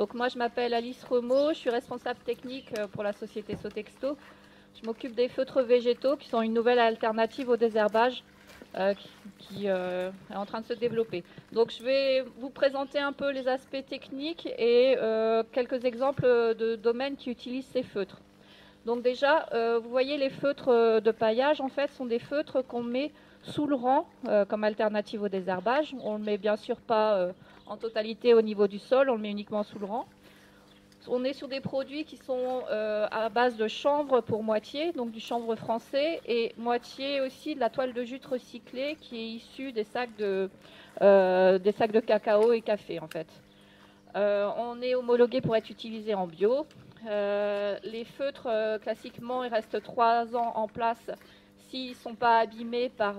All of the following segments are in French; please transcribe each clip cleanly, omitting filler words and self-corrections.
Donc moi je m'appelle Alice Remo, je suis responsable technique pour la société Sotexto. Je m'occupe des feutres végétaux qui sont une nouvelle alternative au désherbage qui est en train de se développer. Donc je vais vous présenter un peu les aspects techniques et quelques exemples de domaines qui utilisent ces feutres. Donc déjà, vous voyez les feutres de paillage, en fait, sont des feutres qu'on met sous le rang comme alternative au désherbage. On ne le met bien sûr pas en totalité au niveau du sol, on le met uniquement sous le rang. On est sur des produits qui sont à base de chanvre pour moitié, donc du chanvre français, et moitié aussi de la toile de jute recyclée qui est issue des sacs de cacao et café en fait. On est homologué pour être utilisé en bio. Les feutres, classiquement, ils restent 3 ans en place s'ils ne sont pas abîmés par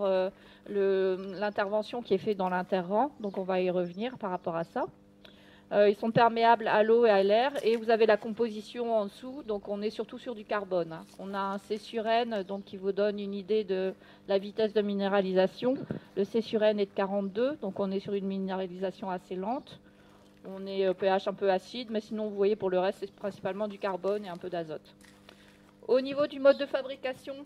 l'intervention qui est faite dans l'interrang. Donc on va y revenir par rapport à ça. Ils sont perméables à l'eau et à l'air. Et vous avez la composition en dessous. Donc on est surtout sur du carbone. On a un C sur N donc, qui vous donne une idée de la vitesse de minéralisation. Le C sur N est de 42. Donc on est sur une minéralisation assez lente. On est au pH un peu acide, mais sinon, vous voyez, pour le reste, c'est principalement du carbone et un peu d'azote. Au niveau du mode de fabrication,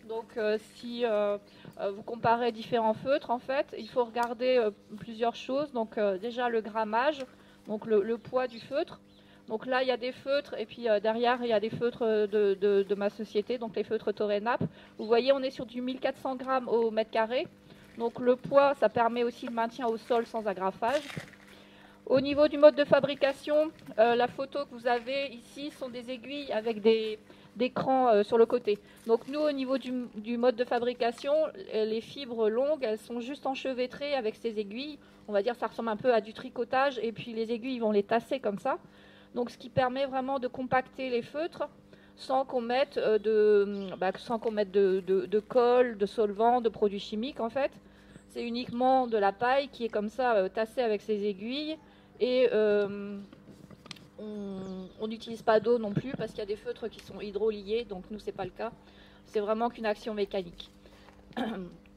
donc si vous comparez différents feutres, en fait, il faut regarder plusieurs choses. Donc déjà le grammage, donc le poids du feutre. Donc là, il y a des feutres, et puis derrière, il y a des feutres de ma société, donc les feutres Torenap. Vous voyez, on est sur du 1400 grammes au mètre carré. Donc le poids, ça permet aussi le maintien au sol sans agrafage. Au niveau du mode de fabrication, la photo que vous avez ici sont des aiguilles avec des crans sur le côté. Donc nous, au niveau du mode de fabrication, les fibres longues, elles sont juste enchevêtrées avec ces aiguilles. On va dire que ça ressemble un peu à du tricotage, et puis les aiguilles vont les tasser comme ça. Donc ce qui permet vraiment de compacter les feutres sans qu'on mette de colle, de solvant, de produits chimiques en fait. C'est uniquement de la paille qui est comme ça tassée avec ces aiguilles. Et on n'utilise pas d'eau non plus parce qu'il y a des feutres qui sont hydroliés, donc nous c'est pas le cas. C'est vraiment qu'une action mécanique.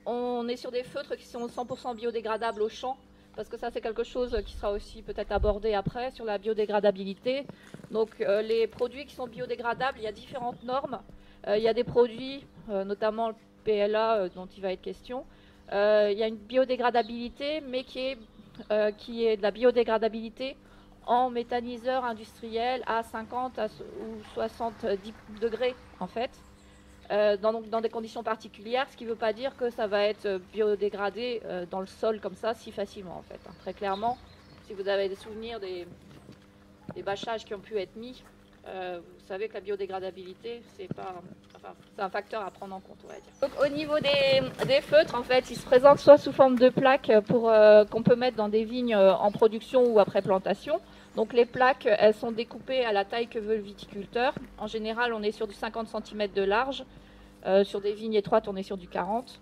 On est sur des feutres qui sont 100% biodégradables au champ, parce que ça c'est quelque chose qui sera aussi peut-être abordé après sur la biodégradabilité. Donc les produits qui sont biodégradables, il y a différentes normes. Il y a des produits, notamment le PLA dont il va être question. Il y a une biodégradabilité, mais qui est de la biodégradabilité en méthaniseur industriel à 50 ou 70 degrés en fait, dans des conditions particulières, ce qui ne veut pas dire que ça va être biodégradé dans le sol comme ça si facilement en fait. Très clairement, si vous avez des souvenirs des bâchages qui ont pu être mis, vous savez que la biodégradabilité, c'est un facteur à prendre en compte, on va dire. Donc, au niveau des feutres, en fait, ils se présentent soit sous forme de plaques qu'on peut mettre dans des vignes en production ou après plantation. Donc les plaques, elles sont découpées à la taille que veut le viticulteur. En général, on est sur du 50 cm de large. Sur des vignes étroites, on est sur du 40.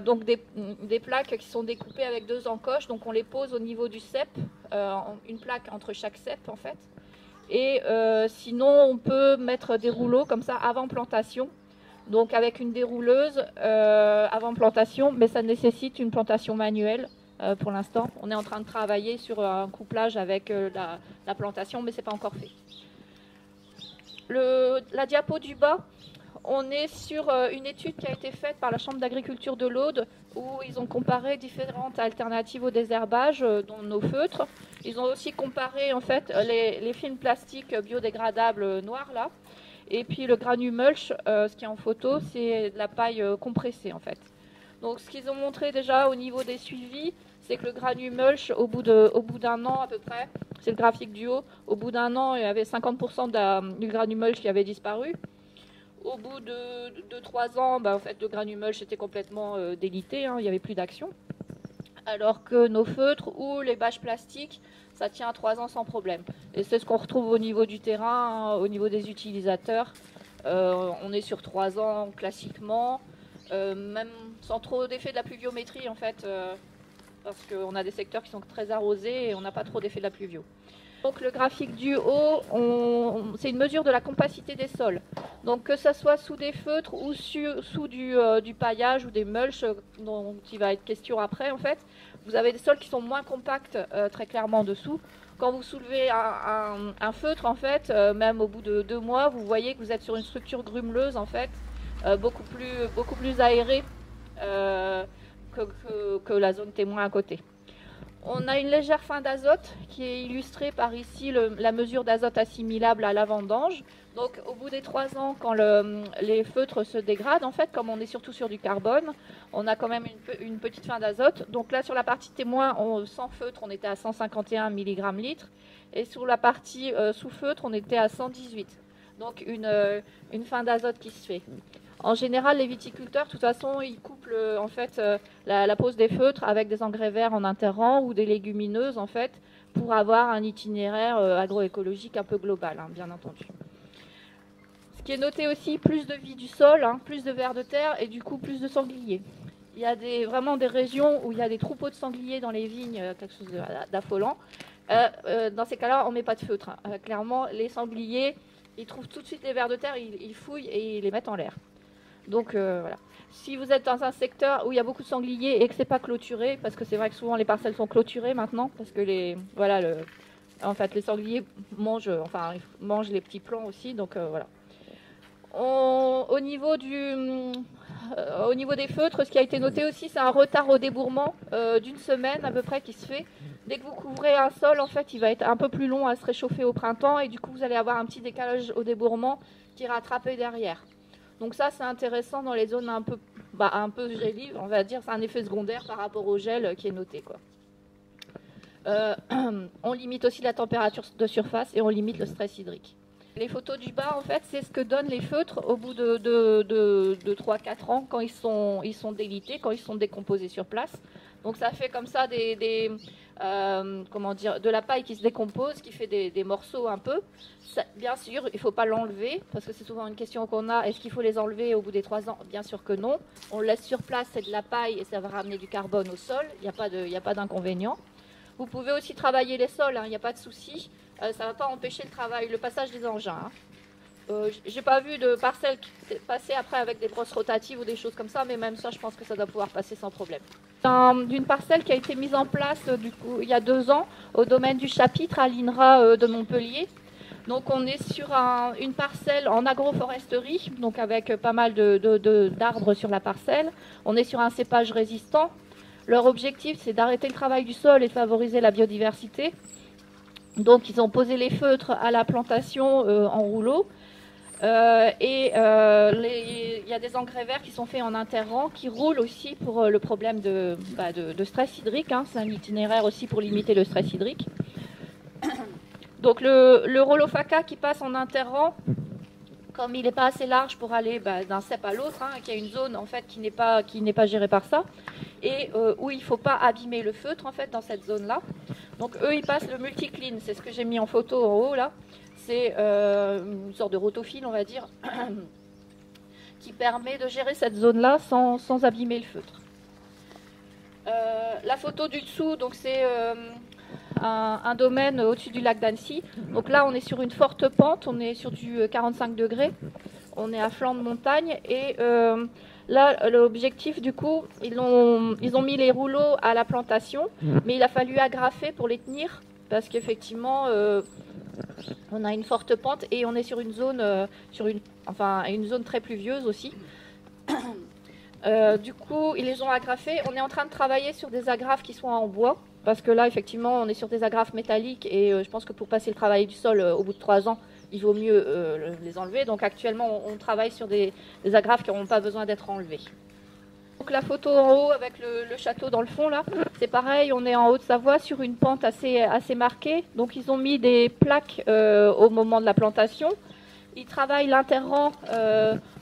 Donc des plaques qui sont découpées avec 2 encoches. Donc on les pose au niveau du cep, une plaque entre chaque cep en fait. Et sinon, on peut mettre des rouleaux comme ça avant plantation, donc avec une dérouleuse avant plantation, mais ça nécessite une plantation manuelle pour l'instant. On est en train de travailler sur un couplage avec la plantation, mais ce n'est pas encore fait. La diapo du bas, on est sur une étude qui a été faite par la Chambre d'agriculture de l'Aude, où ils ont comparé différentes alternatives au désherbage, dont nos feutres. Ils ont aussi comparé en fait les films plastiques biodégradables noirs là, et puis le granumulch, ce qui est en photo, c'est de la paille compressée en fait. Donc ce qu'ils ont montré déjà au niveau des suivis, c'est que le granumulch, au bout d'un an à peu près, c'est le graphique du haut, au bout d'un an, il y avait 50% du granumulch qui avait disparu. Au bout de 3 ans, en fait, le granumulch était complètement délité, il n'y avait plus d'action. Alors que nos feutres ou les bâches plastiques, ça tient à 3 ans sans problème. Et c'est ce qu'on retrouve au niveau du terrain, au niveau des utilisateurs. On est sur 3 ans classiquement, même sans trop d'effet de la pluviométrie en fait, parce qu'on a des secteurs qui sont très arrosés et on n'a pas trop d'effet de la pluvio. Donc le graphique du haut, c'est une mesure de la compacité des sols. Donc que ce soit sous des feutres ou sous du paillage ou des mulches, dont il va être question après en fait, vous avez des sols qui sont moins compacts très clairement dessous. Quand vous soulevez un feutre, en fait, même au bout de 2 mois, vous voyez que vous êtes sur une structure grumeleuse, en fait, beaucoup plus aérée que la zone témoin à côté. On a une légère fin d'azote qui est illustrée par ici la mesure d'azote assimilable à la vendange. Donc au bout des 3 ans, quand les feutres se dégradent, en fait, comme on est surtout sur du carbone, on a quand même une petite fin d'azote. Donc là, sur la partie témoin, sans feutre, on était à 151 mg litre. Et sur la partie sous feutre, on était à 118. Donc une fin d'azote qui se fait. En général, les viticulteurs, de toute façon, ils couplent en fait la pose des feutres avec des engrais verts en interrang ou des légumineuses, en fait, pour avoir un itinéraire agroécologique un peu global, hein, bien entendu. Ce qui est noté aussi, plus de vie du sol, hein, plus de vers de terre et du coup plus de sangliers. Il y a vraiment des régions où il y a des troupeaux de sangliers dans les vignes, quelque chose d'affolant. Dans ces cas-là, on ne met pas de feutre. Hein. Clairement, les sangliers, ils trouvent tout de suite les vers de terre, ils fouillent et ils les mettent en l'air. Donc voilà. Si vous êtes dans un secteur où il y a beaucoup de sangliers et que c'est pas clôturé, parce que c'est vrai que souvent les parcelles sont clôturées maintenant, parce que en fait les sangliers mangent les petits plants aussi, donc voilà. Au niveau des feutres, ce qui a été noté aussi, c'est un retard au débourrement d'une semaine à peu près qui se fait. Dès que vous couvrez un sol, en fait, il va être un peu plus long à se réchauffer au printemps et du coup vous allez avoir un petit décalage au débourrement qui est rattrapé derrière. Donc ça, c'est intéressant dans les zones un peu gélées, on va dire, c'est un effet secondaire par rapport au gel qui est noté, quoi. On limite aussi la température de surface et on limite le stress hydrique. Les photos du bas, en fait, c'est ce que donnent les feutres au bout de 3-4 ans quand ils sont délités, quand ils sont décomposés sur place. Donc ça fait comme ça de la paille qui se décompose, qui fait des morceaux un peu. Ça, bien sûr, il ne faut pas l'enlever, parce que c'est souvent une question qu'on a. Est-ce qu'il faut les enlever au bout des 3 ans? Bien sûr que non. On le laisse sur place, c'est de la paille et ça va ramener du carbone au sol. Il n'y a pas d'inconvénient. Vous pouvez aussi travailler les sols, il n'y a pas de souci. Ça ne va pas empêcher le passage des engins. J'ai pas vu de parcelle passer après avec des brosses rotatives ou des choses comme ça, mais même ça, je pense que ça doit pouvoir passer sans problème. D'une parcelle qui a été mise en place il y a 2 ans au domaine du chapitre à l'INRA de Montpellier. Donc on est sur une parcelle en agroforesterie, donc avec pas mal d'arbres sur la parcelle. On est sur un cépage résistant. Leur objectif, c'est d'arrêter le travail du sol et de favoriser la biodiversité. Donc ils ont posé les feutres à la plantation en rouleau. Il y a des engrais verts qui sont faits en interrang, qui roulent aussi pour le problème de stress hydrique. Hein. C'est un itinéraire aussi pour limiter le stress hydrique. Donc le Rolofaca qui passe en interrang, comme il n'est pas assez large pour aller d'un cep à l'autre, hein, qu'il y a une zone en fait qui n'est pas gérée par ça, et où il ne faut pas abîmer le feutre en fait dans cette zone-là. Donc eux ils passent le multiclean, c'est ce que j'ai mis en photo en haut là. C'est une sorte de rotophile, on va dire, qui permet de gérer cette zone-là sans abîmer le feutre. La photo du dessous, donc c'est un domaine au-dessus du lac d'Annecy. Donc là, on est sur une forte pente, on est sur du 45 degrés, on est à flanc de montagne et là, l'objectif, du coup, ils ont mis les rouleaux à la plantation, mais il a fallu agrafer pour les tenir parce qu'effectivement, on a une forte pente et on est sur une zone, une zone très pluvieuse aussi. Du coup, ils les ont agrafés. On est en train de travailler sur des agrafes qui sont en bois, parce que là, effectivement, on est sur des agrafes métalliques et je pense que pour passer le travail du sol au bout de 3 ans, il vaut mieux les enlever. Donc actuellement, on travaille sur des agrafes qui n'auront pas besoin d'être enlevées. Donc la photo en haut avec le château dans le fond là, c'est pareil, on est en Haute-Savoie sur une pente assez marquée. Donc ils ont mis des plaques au moment de la plantation. Ils travaillent l'interrang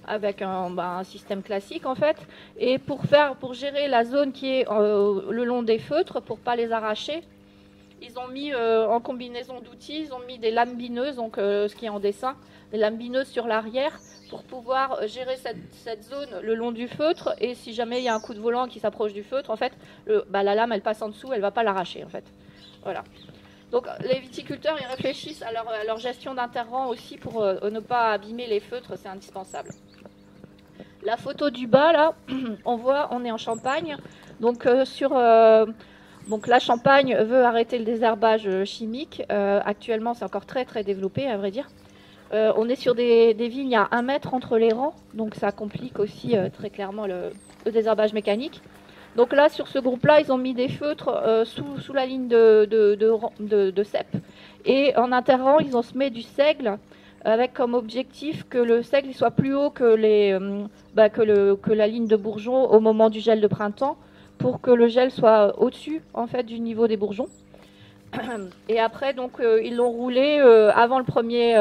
avec un système classique en fait. Et pour gérer la zone qui est le long des feutres, pour pas les arracher, ils ont mis en combinaison d'outils, ils ont mis des lames bineuses, donc ce qui est en dessin, des lames bineuses sur l'arrière pour pouvoir gérer cette zone le long du feutre. Et si jamais il y a un coup de volant qui s'approche du feutre, en fait, la lame elle passe en dessous, elle va pas l'arracher en fait. Voilà. Donc les viticulteurs ils réfléchissent à leur gestion d'interrang aussi pour ne pas abîmer les feutres, c'est indispensable. La photo du bas là, on est en Champagne, donc Donc la Champagne veut arrêter le désherbage chimique. Actuellement, c'est encore très très développé, à vrai dire. On est sur des vignes à 1 mètre entre les rangs, donc ça complique aussi très clairement le désherbage mécanique. Donc là, sur ce groupe-là, ils ont mis des feutres sous la ligne de cep. Et en interrang, ils ont semé du seigle avec comme objectif que le seigle soit plus haut que, que la ligne de bourgeons au moment du gel de printemps, pour que le gel soit au-dessus en fait, du niveau des bourgeons. Et après, donc, ils l'ont roulé avant le premier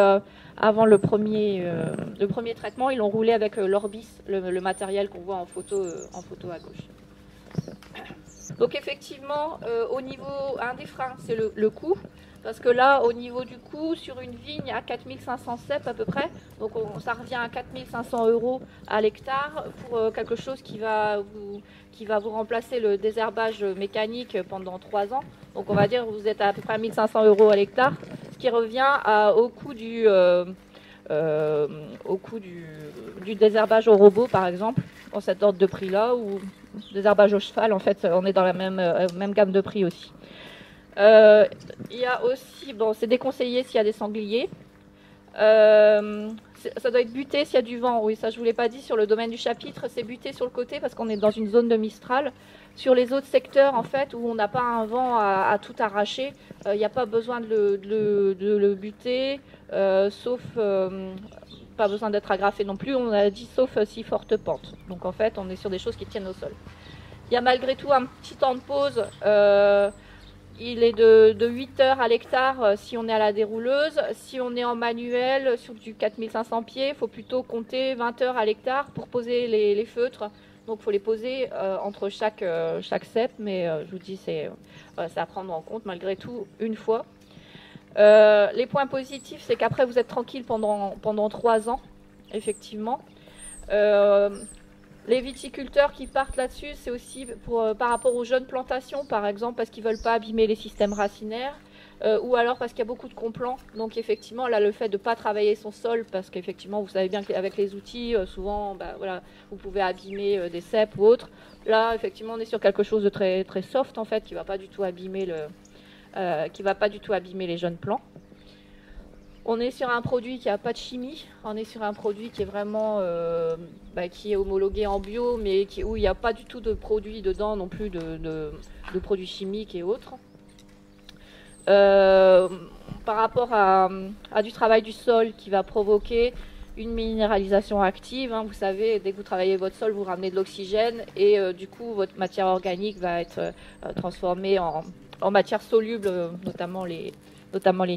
traitement, ils l'ont roulé avec l'Orbis, le matériel qu'on voit en photo à gauche. Donc effectivement, au niveau, un des freins, c'est le coût. Parce que là, au niveau du coût, sur une vigne à 4500 cep à peu près, donc ça revient à 4500 € à l'hectare pour quelque chose qui va vous remplacer le désherbage mécanique pendant 3 ans. Donc on va dire que vous êtes à peu près à 1500 € à l'hectare, ce qui revient au coût du désherbage au robot, par exemple, dans cet ordre de prix-là, ou désherbage au cheval, en fait, on est dans la même gamme de prix aussi. Il y a aussi, bon, c'est déconseillé s'il y a des sangliers. Ça doit être buté s'il y a du vent. Oui, ça je vous l'ai pas dit sur le domaine du chapitre, c'est buté sur le côté parce qu'on est dans une zone de Mistral. Sur les autres secteurs, en fait, où on n'a pas un vent à tout arracher, il n'y a pas besoin de le buter, sauf pas besoin d'être agrafé non plus. On a dit sauf si forte pente. Donc en fait, on est sur des choses qui tiennent au sol. Il y a malgré tout un petit temps de pause. Il est de 8 heures à l'hectare si on est à la dérouleuse. Si on est en manuel sur du 4500 pieds, il faut plutôt compter 20 heures à l'hectare pour poser les feutres. Donc il faut les poser entre chaque cep, mais je vous dis, c'est à prendre en compte malgré tout une fois. Les points positifs, c'est qu'après vous êtes tranquille pendant 3 ans, effectivement. Les viticulteurs qui partent là-dessus, c'est aussi par rapport aux jeunes plantations, par exemple, parce qu'ils ne veulent pas abîmer les systèmes racinaires, ou alors parce qu'il y a beaucoup de complants. Donc effectivement, là, le fait de ne pas travailler son sol, parce qu'effectivement, vous savez bien qu'avec les outils, souvent, voilà, vous pouvez abîmer des cèpes ou autres. Là, effectivement, on est sur quelque chose de très, très soft, en fait, qui ne va pas du tout abîmer les jeunes plants. On est sur un produit qui n'a pas de chimie, on est sur un produit qui est vraiment qui est homologué en bio, mais où il n'y a pas du tout de produits dedans non plus, de produits chimiques et autres. Par rapport à du travail du sol qui va provoquer une minéralisation active, vous savez, dès que vous travaillez votre sol, vous ramenez de l'oxygène et du coup votre matière organique va être transformée en matière soluble, notamment les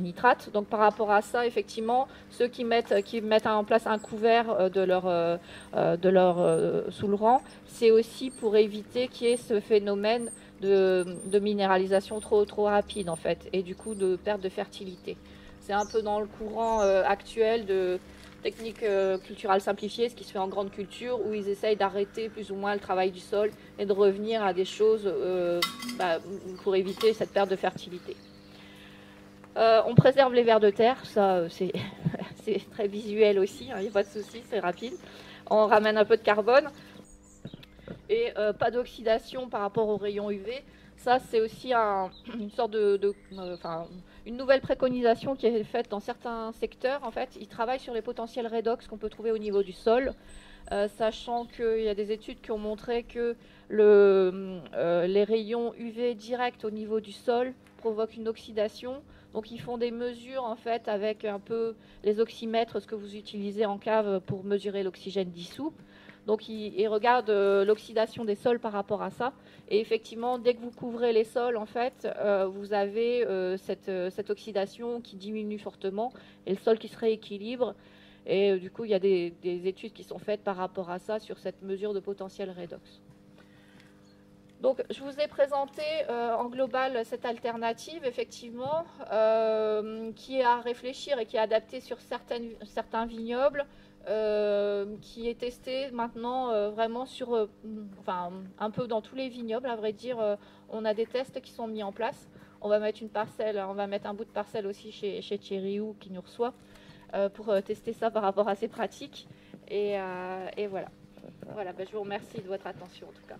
nitrates. Donc par rapport à ça, effectivement, ceux qui mettent en place un couvert de leur soulrang, c'est aussi pour éviter qu'il y ait ce phénomène de minéralisation trop rapide en fait, et du coup de perte de fertilité. C'est un peu dans le courant actuel de techniques culturales simplifiées, ce qui se fait en grande culture, où ils essayent d'arrêter plus ou moins le travail du sol et de revenir à des choses pour éviter cette perte de fertilité. On préserve les vers de terre, ça c'est très visuel aussi, il n'y a pas de souci, c'est rapide. On ramène un peu de carbone et pas d'oxydation par rapport aux rayons UV. Ça c'est aussi une sorte une nouvelle préconisation qui est faite dans certains secteurs. En fait, ils travaillent sur les potentiels redox qu'on peut trouver au niveau du sol, sachant qu'il y a des études qui ont montré que les rayons UV directs au niveau du sol provoquent une oxydation. Donc ils font des mesures en fait avec un peu les oxymètres, ce que vous utilisez en cave pour mesurer l'oxygène dissous. Donc ils regardent l'oxydation des sols par rapport à ça. Et effectivement, dès que vous couvrez les sols, en fait, vous avez cette oxydation qui diminue fortement et le sol qui se rééquilibre. Et du coup, il y a des études qui sont faites par rapport à ça sur cette mesure de potentiel redox. Donc, je vous ai présenté en global cette alternative, effectivement, qui est à réfléchir et qui est adaptée sur certains vignobles, qui est testée maintenant vraiment sur, un peu dans tous les vignobles, à vrai dire. On a des tests qui sont mis en place. On va mettre un bout de parcelle aussi chez Thierry Hou qui nous reçoit pour tester ça par rapport à ses pratiques. Et voilà. Voilà, je vous remercie de votre attention en tout cas.